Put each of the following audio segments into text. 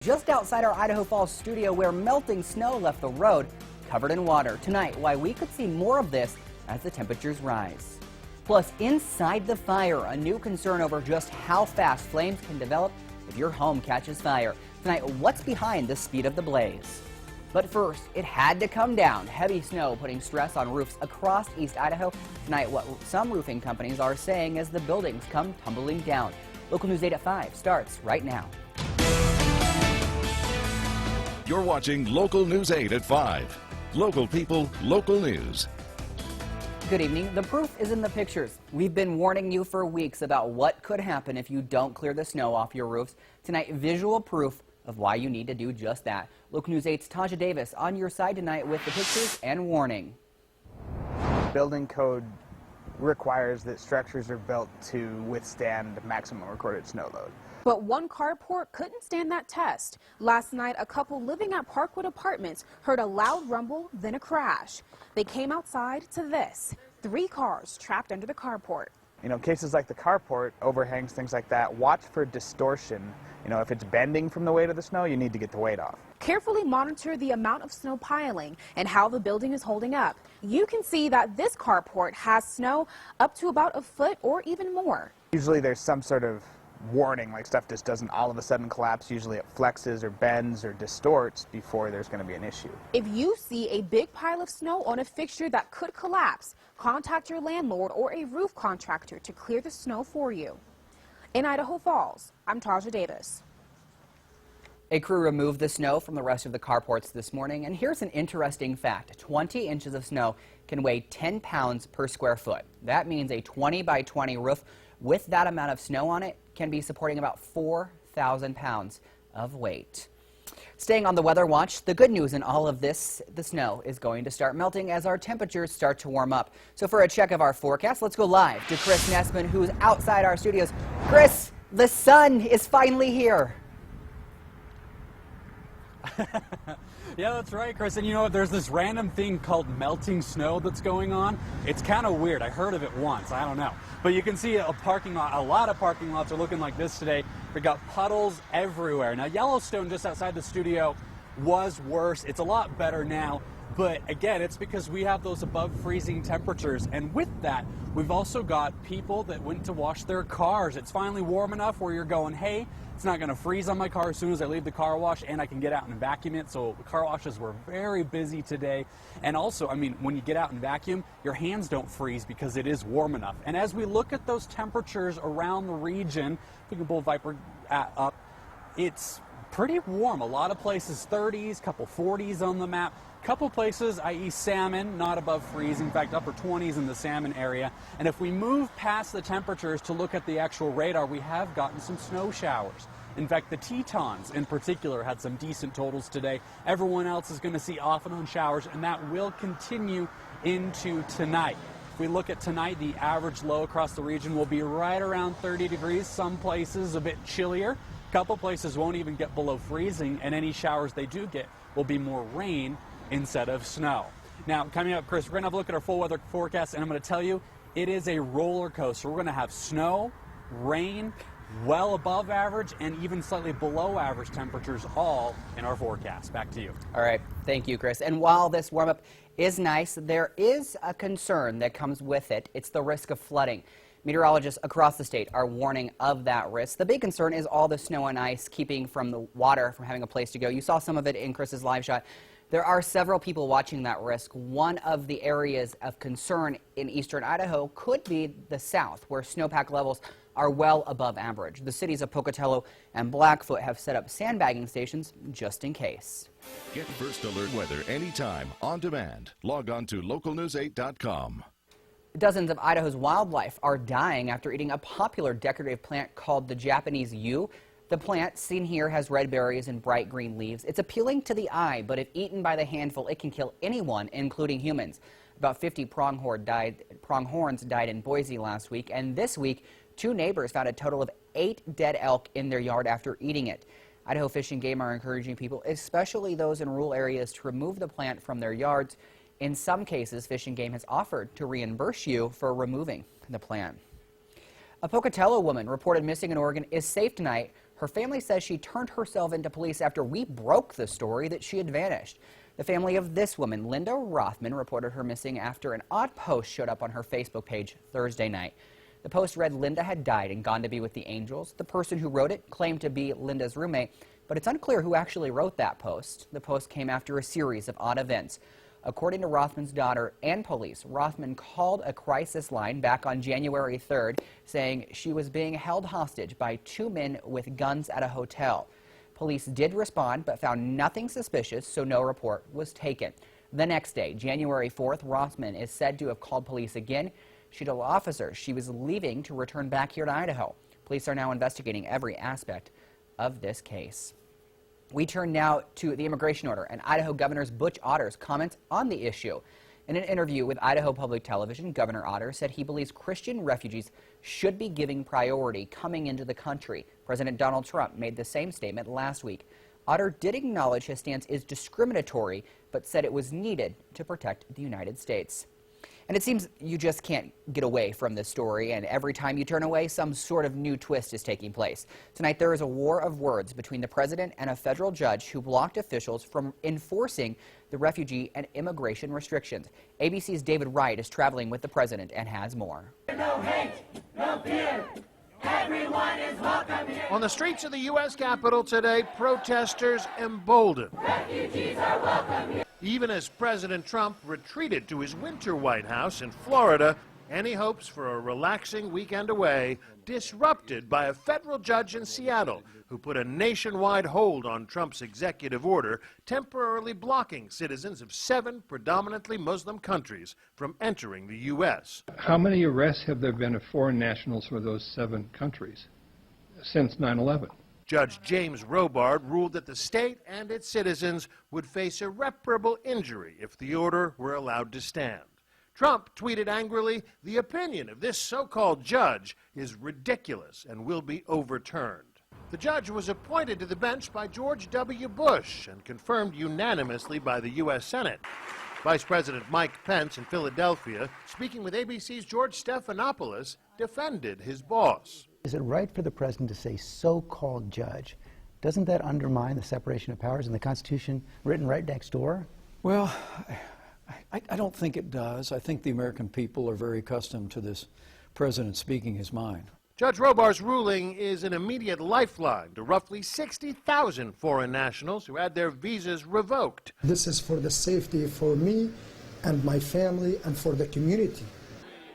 Just outside our Idaho Falls studio where melting snow left the road covered in water. Tonight, why we could see more of this as the temperatures rise. Plus, inside the fire, a new concern over just how fast flames can develop if your home catches fire. Tonight, what's behind the speed of the blaze? But first, it had to come down. Heavy snow putting stress on roofs across East Idaho. Tonight, what some roofing companies are saying as the buildings come tumbling down. Local News 8 at 5 starts right now. You're watching Local News 8 at 5. Local people, local news. Good evening. The proof is in the pictures. We've been warning you for weeks about what could happen if you don't clear the snow off your roofs. Tonight, visual proof of why you need to do just that. Local News 8's Taja Davis on your side tonight with the pictures and warning. Building code requires that structures are built to withstand maximum recorded snow load. But one carport couldn't stand that test. Last night, a couple living at Parkwood Apartments heard a loud rumble, then a crash. They came outside to this: 3 cars trapped under the carport. Cases like the carport, overhangs, things like that, watch for distortion. If it's bending from the weight of the snow, you need to get the weight off. Carefully monitor the amount of snow piling and how the building is holding up. You can see that this carport has snow up to about a foot or even more. Usually there's some sort of warning, like stuff just doesn't all of a sudden collapse. Usually it flexes or bends or distorts before there's going to be an issue. If you see a big pile of snow on a fixture that could collapse, contact your landlord or a roof contractor to clear the snow for you. In Idaho Falls, I'm Taja Davis. A crew removed the snow from the rest of the carports this morning, and here's an interesting fact. 20 inches of snow can weigh 10 pounds per square foot. That means a 20 by 20 roof with that amount of snow on it can be supporting about 4,000 pounds of weight. Staying on the weather watch, the good news in all of this, the snow is going to start melting as our temperatures start to warm up. So for a check of our forecast, let's go live to Chris Nessman, who's outside our studios. Chris, the sun is finally here. Yeah, that's right, Chris. And you know what? There's this random thing called melting snow that's going on. It's kind of weird. I heard of it once. I don't know. But you can see a parking lot. A lot of parking lots are looking like this today. We've got puddles everywhere. Now, Yellowstone, just outside the studio, was worse. It's a lot better now. But again, it's because we have those above freezing temperatures. And with that, we've also got people that went to wash their cars. It's finally warm enough where you're going, hey, it's not going to freeze on my car as soon as I leave the car wash, and I can get out and vacuum it. So the car washes were very busy today. And also, I mean, when you get out and vacuum, your hands don't freeze because it is warm enough. And as we look at those temperatures around the region, if we can pull Viper up, it's pretty warm. A lot of places 30s, couple 40s on the map. Couple places, i.e. Salmon, not above freezing, in fact upper 20s in the Salmon area. And if we move past the temperatures to look at the actual radar, we have gotten some snow showers. In fact, the Tetons in particular had some decent totals today. Everyone else is going to see off and on showers, and that will continue into tonight. If we look at tonight, the average low across the region will be right around 30 degrees. Some places a bit chillier. A couple places won't even get below freezing, and any showers they do get will be more rain instead of snow. Now, coming up, Chris, we're going to have a look at our full weather forecast, and I'm going to tell you, it is a roller coaster. We're going to have snow, rain, well above average, and even slightly below average temperatures all in our forecast. Back to you. All right. Thank you, Chris. And while this warm-up is nice, there is a concern that comes with it. It's the risk of flooding. Meteorologists across the state are warning of that risk. The big concern is all the snow and ice keeping from the water from having a place to go. You saw some of it in Chris's live shot. There are several people watching that risk. One of the areas of concern in eastern Idaho could be the south, where snowpack levels are well above average. The cities of Pocatello and Blackfoot have set up sandbagging stations just in case. Get first alert weather anytime, on demand. Log on to localnews8.com. Dozens of Idaho's wildlife are dying after eating a popular decorative plant called the Japanese yew. The plant, seen here, has red berries and bright green leaves. It's appealing to the eye, but if eaten by the handful, it can kill anyone, including humans. About 50 pronghorns died in Boise last week, and this week, 2 neighbors found a total of 8 dead elk in their yard after eating it. Idaho Fish and Game are encouraging people, especially those in rural areas, to remove the plant from their yards. In some cases, Fish and Game has offered to reimburse you for removing the plant. A Pocatello woman reported missing in Oregon is safe tonight. Her family says she turned herself into police after we broke the story that she had vanished. The family of this woman, Linda Rothman, reported her missing after an odd post showed up on her Facebook page Thursday night. The post read Linda had died and gone to be with the angels. The person who wrote it claimed to be Linda's roommate, but it's unclear who actually wrote that post. The post came after a series of odd events. According to Rothman's daughter and police, Rothman called a crisis line back on January 3rd, saying she was being held hostage by two men with guns at a hotel. Police did respond, but found nothing suspicious, so no report was taken. The next day, January 4th, Rothman is said to have called police again. She told officers she was leaving to return back here to Idaho. Police are now investigating every aspect of this case. We turn now to the immigration order and Idaho Governor Butch Otter's comments on the issue. In an interview with Idaho Public Television, Governor Otter said he believes Christian refugees should be given priority coming into the country. President Donald Trump made the same statement last week. Otter did acknowledge his stance is discriminatory, but said it was needed to protect the United States. And it seems you just can't get away from this story, and every time you turn away, some sort of new twist is taking place. Tonight, there is a war of words between the president and a federal judge who blocked officials from enforcing the refugee and immigration restrictions. ABC's David Wright is traveling with the president and has more. No hate, no fear. Everyone is welcome here. On the streets of the U.S. Capitol today, protesters emboldened. Refugees are welcome here. Even as President Trump retreated to his winter White House in Florida, any hopes for a relaxing weekend away disrupted by a federal judge in Seattle who put a nationwide hold on Trump's executive order temporarily blocking citizens of 7 predominantly Muslim countries from entering the U.S. How many arrests have there been of foreign nationals for those 7 countries since 9/11? Judge James Robard ruled that the state and its citizens would face irreparable injury if the order were allowed to stand. Trump tweeted angrily, "The opinion of this so-called judge is ridiculous and will be overturned." The judge was appointed to the bench by George W. Bush and confirmed unanimously by the U.S. Senate. Vice President Mike Pence in Philadelphia, speaking with ABC's George Stephanopoulos, defended his boss. Is it right for the president to say so-called judge? Doesn't that undermine the separation of powers in the Constitution written right next door? Well, I don't think it does. I think the American people are very accustomed to this president speaking his mind. Judge Robard's ruling is an immediate lifeline to roughly 60,000 foreign nationals who had their visas revoked. This is for the safety for me and my family and for the community.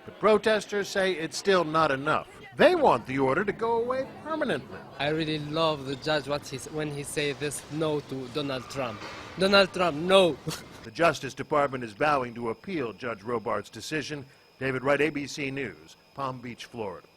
But protesters say it's still not enough. They want the order to go away permanently. I really love the judge when he says this no to Donald Trump. Donald Trump, no. The Justice Department is vowing to appeal Judge Robard's decision. David Wright, ABC News, Palm Beach, Florida.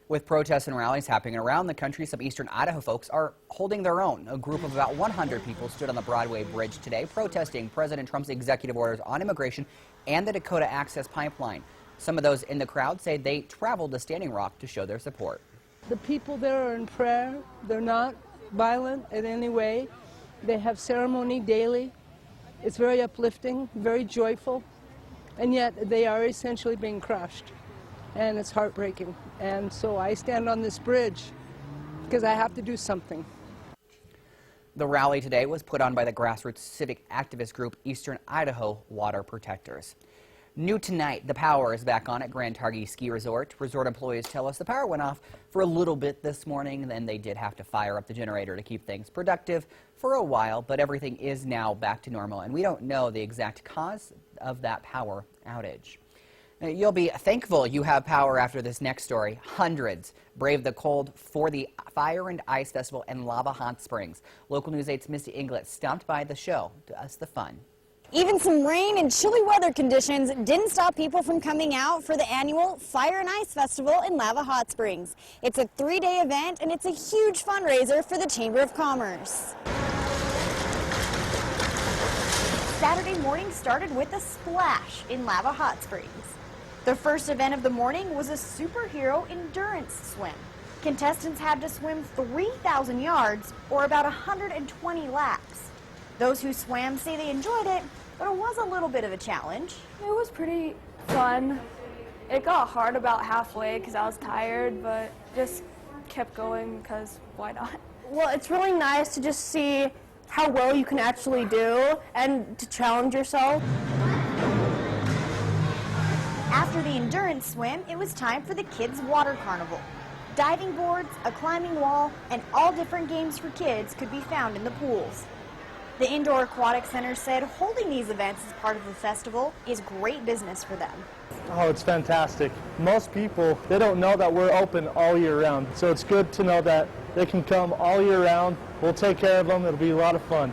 With protests and rallies happening around the country, some eastern Idaho folks are holding their own. A group of about 100 people stood on the Broadway Bridge today protesting President Trump's executive orders on immigration and the Dakota Access Pipeline. Some of those in the crowd say they traveled to Standing Rock to show their support. The people there are in prayer. They're not violent in any way. They have ceremony daily. It's very uplifting, very joyful, and yet they are essentially being crushed, and it's heartbreaking. And so I stand on this bridge because I have to do something. The rally today was put on by the grassroots civic activist group Eastern Idaho Water Protectors. New tonight, the power is back on at Grand Targhee Ski Resort. Resort employees tell us the power went off for a little bit this morning, then they did have to fire up the generator to keep things productive for a while, but everything is now back to normal, and we don't know the exact cause of that power outage. Now, you'll be thankful you have power after this next story. Hundreds braved the cold for the Fire and Ice Festival in Lava Hot Springs. Local News 8's Misty Inglet stopped by the show to us the fun. Even some rain and chilly weather conditions didn't stop people from coming out for the annual Fire and Ice Festival in Lava Hot Springs. It's a 3-day event and it's a huge fundraiser for the Chamber of Commerce. Saturday morning started with a splash in Lava Hot Springs. The first event of the morning was a superhero endurance swim. Contestants had to swim 3,000 yards or about 120 laps. Those who swam say they enjoyed it, but it was a little bit of a challenge. It was pretty fun. It got hard about halfway because I was tired, but just kept going because why not? Well, it's really nice to just see how well you can actually do and to challenge yourself. After the endurance swim, it was time for the kids' water carnival. Diving boards, a climbing wall, and all different games for kids could be found in the pools. The Indoor Aquatic Center said holding these events as part of the festival is great business for them. Oh, it's fantastic. Most people, they don't know that we're open all year round, so it's good to know that they can come all year round. We'll take care of them. It'll be a lot of fun.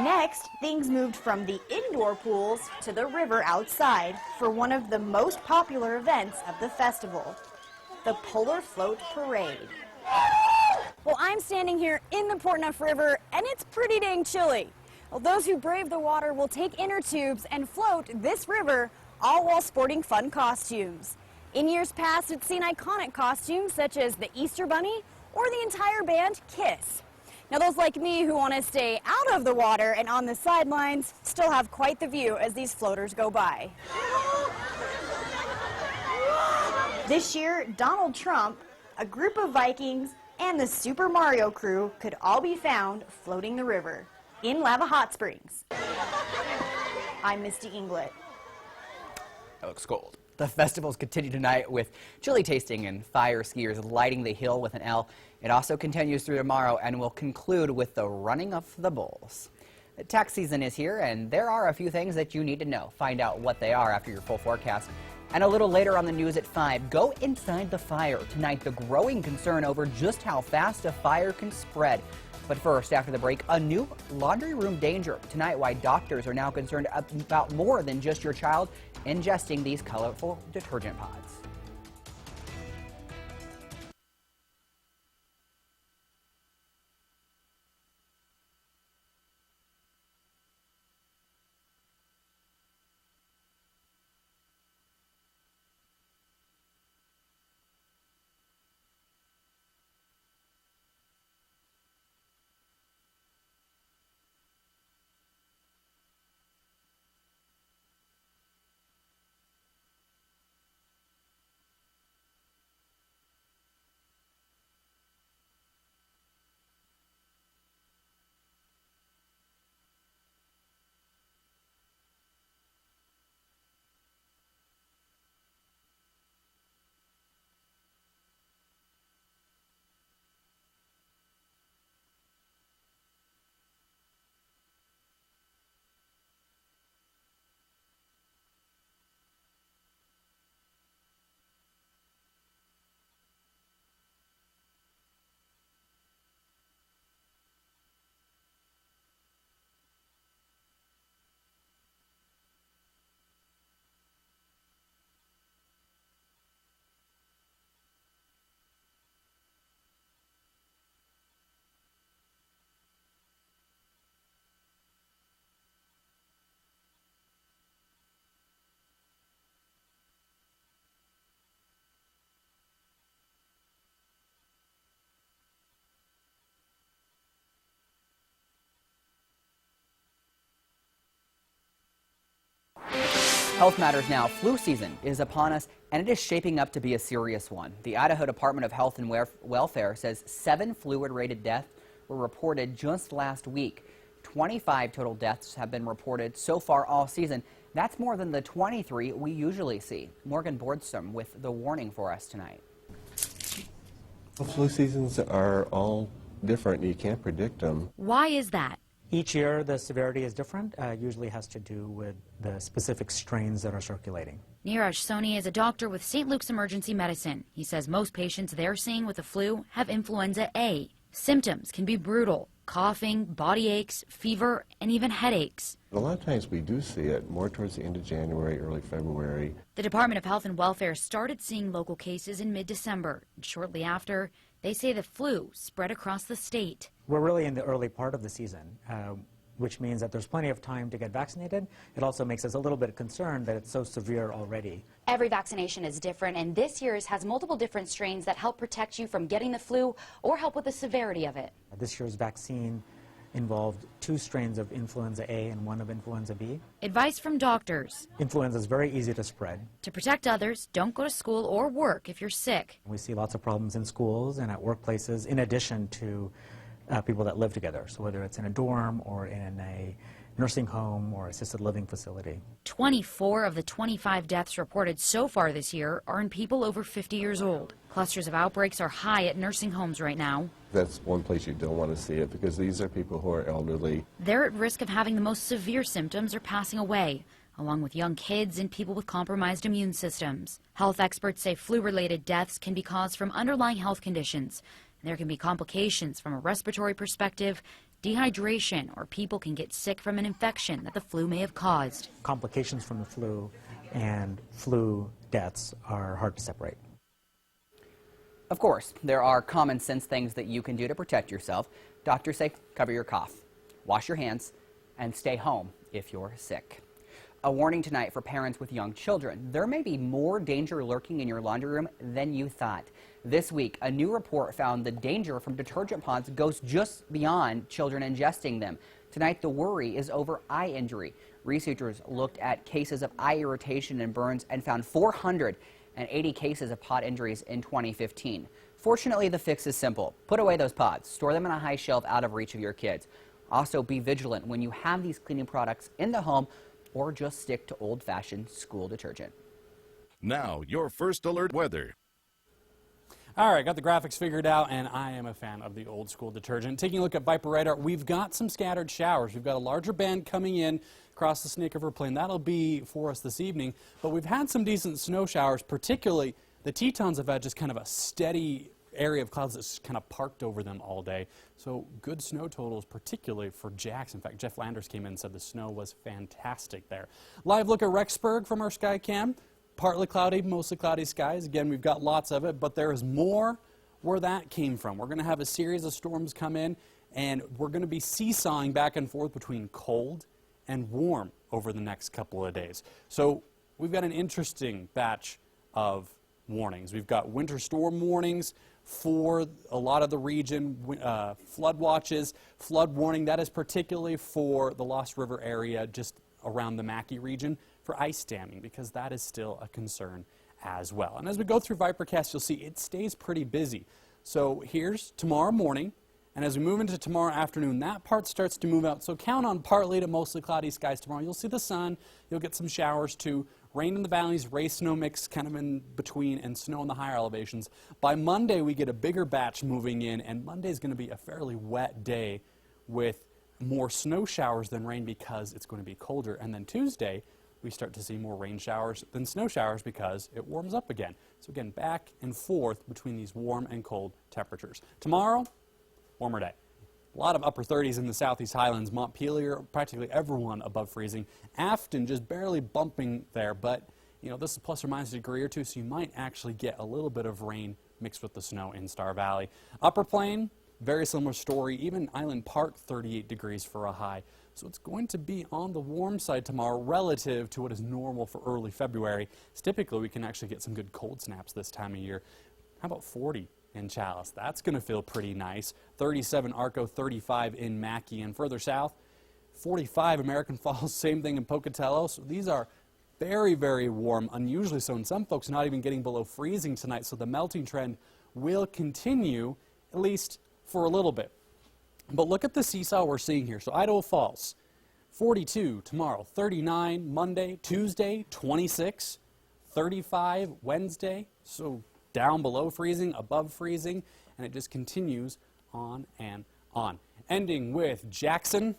Next, things moved from the indoor pools to the river outside for one of the most popular events of the festival, the Polar Float Parade. Well, I'm standing here in the Portneuf River, and it's pretty dang chilly. Well, those who brave the water will take inner tubes and float this river, all while sporting fun costumes. In years past, it's seen iconic costumes such as the Easter Bunny or the entire band Kiss. Now, those like me who want to stay out of the water and on the sidelines still have quite the view as these floaters go by. This year, Donald Trump, a group of Vikings, and the Super Mario crew could all be found floating the river in Lava Hot Springs. I'm Misty Inglet. That looks cold. The festivals continue tonight with chili tasting and fire skiers lighting the hill with an L. It also continues through tomorrow and will conclude with the running of the bulls. The tax season is here, and there are a few things that you need to know. Find out what they are after your full forecast. And a little later on the news at 5, go inside the fire. Tonight, the growing concern over just how fast a fire can spread. But first, after the break, a new laundry room danger. Tonight, why doctors are now concerned about more than just your child ingesting these colorful detergent pods. Health matters now. Flu season is upon us, and it is shaping up to be a serious one. The Idaho Department of Health and Welfare says 7 flu-related deaths were reported just last week. 25 total deaths have been reported so far all season. That's more than the 23 we usually see. Morgan Bordstrom with the warning for us tonight. Well, flu seasons are all different. You can't predict them. Why is that? Each year, the severity is different. Usually has to do with the specific strains that are circulating. Neeraj Soni is a doctor with St. Luke's Emergency Medicine. He says most patients they're seeing with the flu have influenza A. Symptoms can be brutal: coughing, body aches, fever, and even headaches. A lot of times we do see it more towards the end of January, early February. The Department of Health and Welfare started seeing local cases in mid-December. Shortly after, they say the flu spread across the state. We're really in the early part of the season, which means that there's plenty of time to get vaccinated. It also makes us a little bit concerned that it's so severe already. Every vaccination is different, and this year's has multiple different strains that help protect you from getting the flu or help with the severity of it. This year's vaccine involved 2 strains of influenza A and 1 of influenza B. Advice from doctors. Influenza is very easy to spread. To protect others, don't go to school or work if you're sick. We see lots of problems in schools and at workplaces in addition to people that live together. So whether it's in a dorm or in a nursing home or assisted living facility. 24 of the 25 deaths reported so far this year are in people over 50 years old. Clusters of outbreaks are high at nursing homes right now. That's one place you don't want to see it because these are people who are elderly. They're at risk of having the most severe symptoms or passing away, along with young kids and people with compromised immune systems. Health experts say flu-related deaths can be caused from underlying health conditions. There can be complications from a respiratory perspective, dehydration, or people can get sick from an infection that the flu may have caused. Complications from the flu and flu deaths are hard to separate. Of course, there are common sense things that you can do to protect yourself. Doctors say cover your cough, wash your hands, and stay home if you're sick. A warning tonight for parents with young children. There may be more danger lurking in your laundry room than you thought. This week, a new report found the danger from detergent pods goes just beyond children ingesting them. Tonight, the worry is over eye injury. Researchers looked at cases of eye irritation and burns and found 480 cases of pod injuries in 2015. Fortunately, the fix is simple. Put away those pods. Store them on a high shelf out of reach of your kids. Also, be vigilant when you have these cleaning products in the home, or just stick to old-fashioned school detergent. Now, your first alert weather. All right, got the graphics figured out, and I am a fan of the old school detergent. Taking a look at Viper radar, we've got some scattered showers. We've got a larger band coming in across the Snake River Plain. That'll be for us this evening, but we've had some decent snow showers, particularly the Tetons have had just kind of a steady area of clouds that's kind of parked over them all day. So good snow totals, particularly for Jackson. In fact, Jeff Landers came in and said the snow was fantastic there. Live look at Rexburg from our Skycam. Partly cloudy, mostly cloudy skies. Again, we've got lots of it, but there is more where that came from. We're going to have a series of storms come in, and we're going to be seesawing back and forth between cold and warm over the next couple of days. So we've got an interesting batch of warnings. We've got winter storm warnings for a lot of the region, flood watches, flood warning. That is particularly for the Lost River area just around the Mackay region for ice damming, because that is still a concern as well. And as we go through Vipercast, you'll see it stays pretty busy. So here's tomorrow morning, and as we move into tomorrow afternoon, that part starts to move out. So count on partly to mostly cloudy skies tomorrow. You'll see the sun, you'll get some showers too. Rain in the valleys, ray snow mix kind of in between, and snow in the higher elevations. By Monday, we get a bigger batch moving in, and Monday's going to be a fairly wet day with more snow showers than rain because it's going to be colder. And then Tuesday, we start to see more rain showers than snow showers because it warms up again. So again, back and forth between these warm and cold temperatures. Tomorrow, warmer day. A lot of upper 30s in the Southeast Highlands. Montpelier, practically everyone above freezing. Afton just barely bumping there, but you know, this is plus or minus a degree or two, so you might actually get a little bit of rain mixed with the snow in Star Valley. Upper Plain, very similar story. Even Island Park, 38 degrees for a high. So it's going to be on the warm side tomorrow relative to what is normal for early February. Typically, we can actually get some good cold snaps this time of year. How about 40 in Chalice? That's going to feel pretty nice. 37 Arco, 35 in Mackay, and further south, 45 American Falls, same thing in Pocatello. So these are very, very warm, unusually so, and some folks not even getting below freezing tonight. So the melting trend will continue, at least for a little bit. But look at the seesaw we're seeing here. So Idaho Falls, 42 tomorrow, 39 Monday, Tuesday, 26, 35 Wednesday. So down below freezing, above freezing, and it just continues on and on. Ending with Jackson,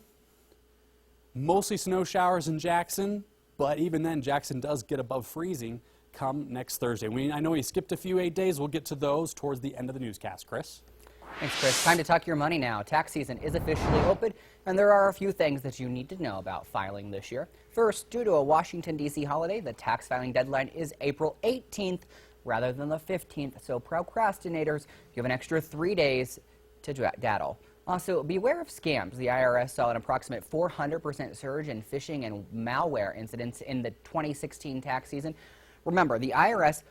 mostly snow showers in Jackson, but even then Jackson does get above freezing come next Thursday. I know we skipped a few 8 days. We'll get to those towards the end of the newscast. Chris? Thanks, Chris. Time to talk your money now. Tax season is officially open, and there are a few things that you need to know about filing this year. First, due to a Washington, D.C. holiday, the tax filing deadline is April 18th rather than the 15th, so procrastinators, you have an extra 3 days to daddle. Also, beware of scams. The IRS saw an approximate 400% surge in phishing and malware incidents in the 2016 tax season. Remember, the IRS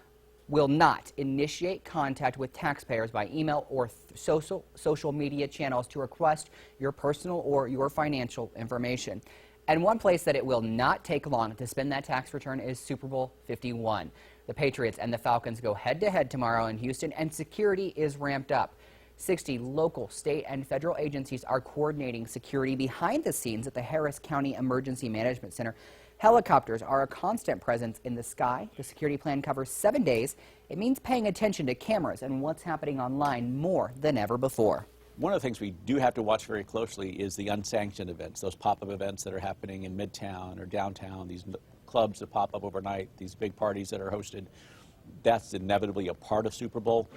will not initiate contact with taxpayers by email or social media channels to request your personal or your financial information. And one place that it will not take long to spend that tax return is Super Bowl 51. The Patriots and the Falcons go head-to-head tomorrow in Houston, and security is ramped up. 60 local, state, and federal agencies are coordinating security behind the scenes at the Harris County Emergency Management Center. Helicopters are a constant presence in the sky. The security plan covers 7 days. It means paying attention to cameras and what's happening online more than ever before. One of the things we do have to watch very closely is the unsanctioned events, those pop-up events that are happening in Midtown or downtown, these clubs that pop up overnight, these big parties that are hosted. That's inevitably a part of Super Bowl.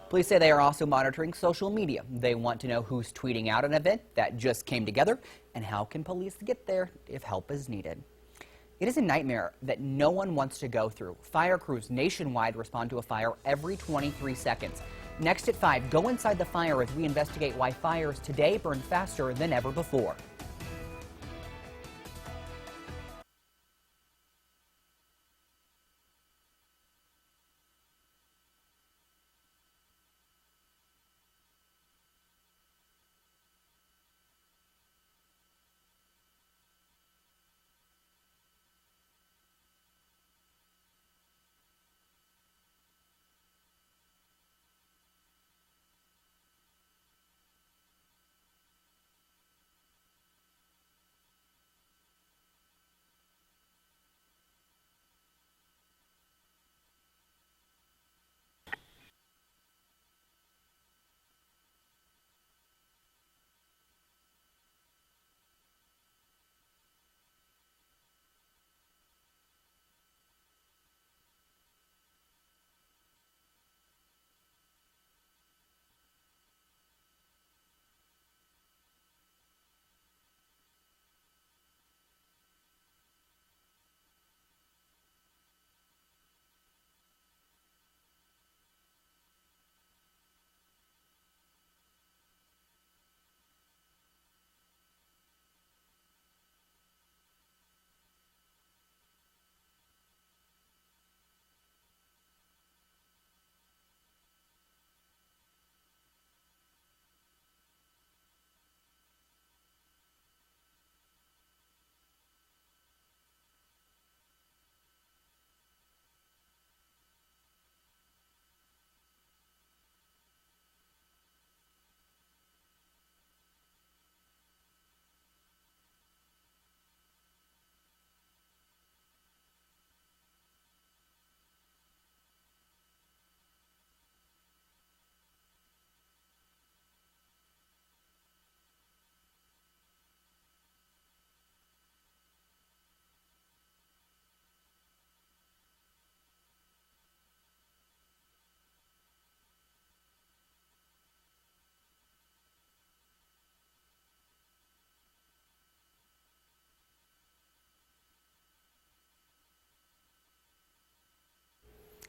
Police say they are also monitoring social media. They want to know who's tweeting out an event that just came together and how can police get there if help is needed. It is a nightmare that no one wants to go through. Fire crews nationwide respond to a fire every 23 seconds. Next at 5, go inside the fire as we investigate why fires today burn faster than ever before.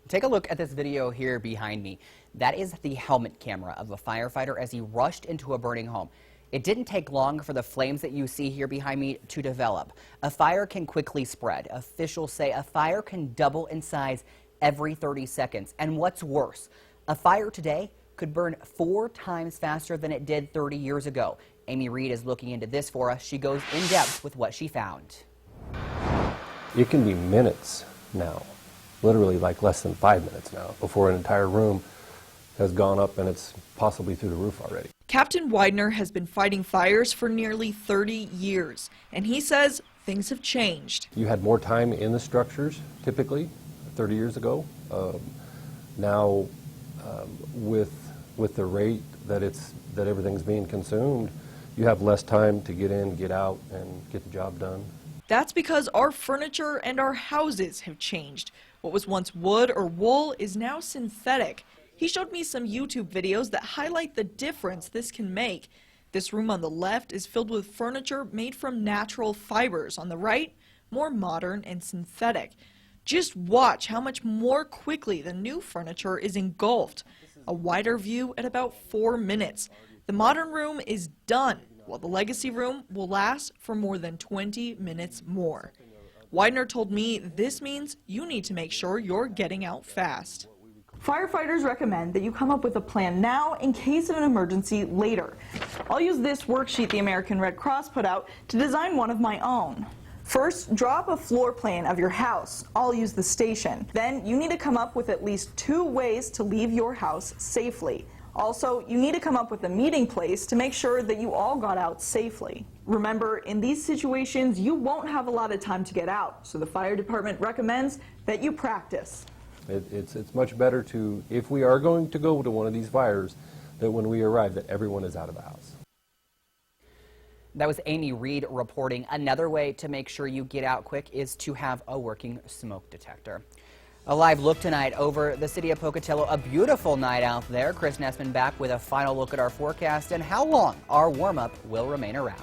Take a look at this video here behind me. That is the helmet camera of a firefighter as he rushed into a burning home. It didn't take long for the flames that you see here behind me to develop. A fire can quickly spread. Officials say a fire can double in size every 30 seconds. And what's worse, a fire today could burn 4 times faster than it did 30 years ago. Amy Reed is looking into this for us. She goes in depth with what she found. It can be minutes now, literally like less than 5 minutes now, before an entire room has gone up and it's possibly through the roof already. Captain Widener has been fighting fires for nearly 30 years, and he says things have changed. You had more time in the structures, typically, 30 years ago. Now, with the rate that everything's being consumed, you have less time to get in, get out, and get the job done. That's because our furniture and our houses have changed. What was once wood or wool is now synthetic. He showed me some YouTube videos that highlight the difference this can make. This room on the left is filled with furniture made from natural fibers. On the right, more modern and synthetic. Just watch how much more quickly the new furniture is engulfed. A wider view at about 4 minutes. The modern room is done, while the legacy room will last for more than 20 minutes more. Widener told me this means you need to make sure you're getting out fast. Firefighters recommend that you come up with a plan now in case of an emergency later. I'll use this worksheet the American Red Cross put out to design one of my own. First, draw up a floor plan of your house. I'll use the station. Then you need to come up with at least 2 ways to leave your house safely. Also, you need to come up with a meeting place to make sure that you all got out safely. Remember, in these situations, you won't have a lot of time to get out, so the fire department recommends that you practice. It's much better to, if we are going to go to one of these fires, that when we arrive that everyone is out of the house. That was Amy Reed reporting. Another way to make sure you get out quick is to have a working smoke detector. A live look tonight over the city of Pocatello. A beautiful night out there. Chris Nessman back with a final look at our forecast and how long our warm-up will remain around.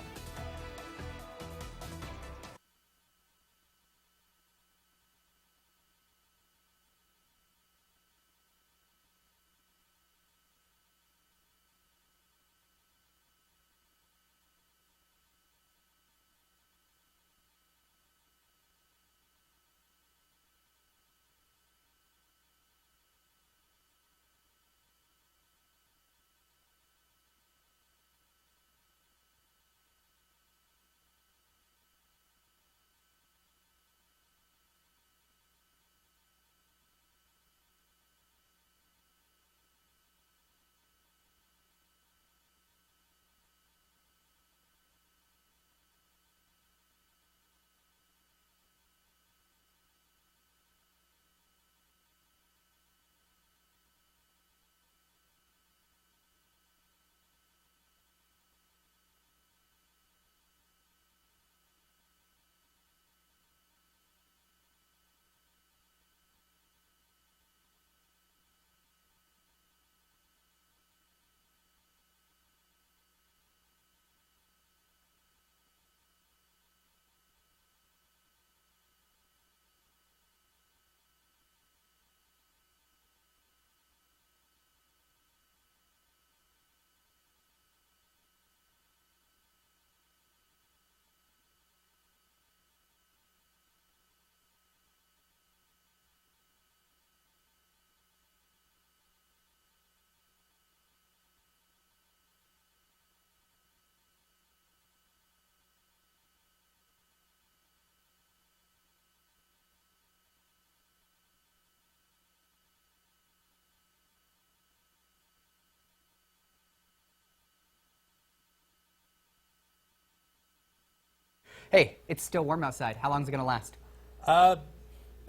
Hey, it's still warm outside. How long is it going to last?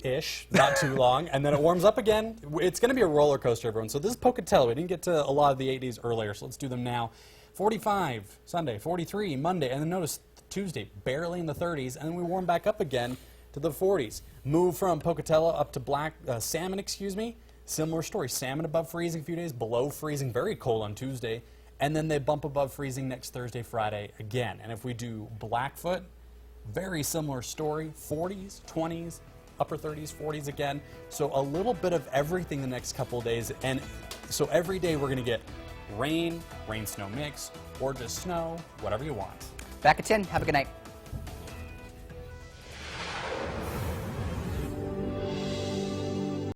Ish, not too long, and then it warms up again. It's going to be a roller coaster, everyone. So this is Pocatello. We didn't get to a lot of the 80s earlier, so let's do them now. 45 Sunday, 43 Monday, and then notice Tuesday, barely in the 30s, and then we warm back up again to the 40s. Move from Pocatello up to Salmon, similar story. Salmon above freezing a few days, below freezing, very cold on Tuesday, and then they bump above freezing next Thursday, Friday again. And if we do Blackfoot, very similar story, 40s, 20s, upper 30s, 40s again. So a little bit of everything the next couple of days. And so every day we're going to get rain, rain-snow mix, or just snow, whatever you want. Back at 10. Have a good night.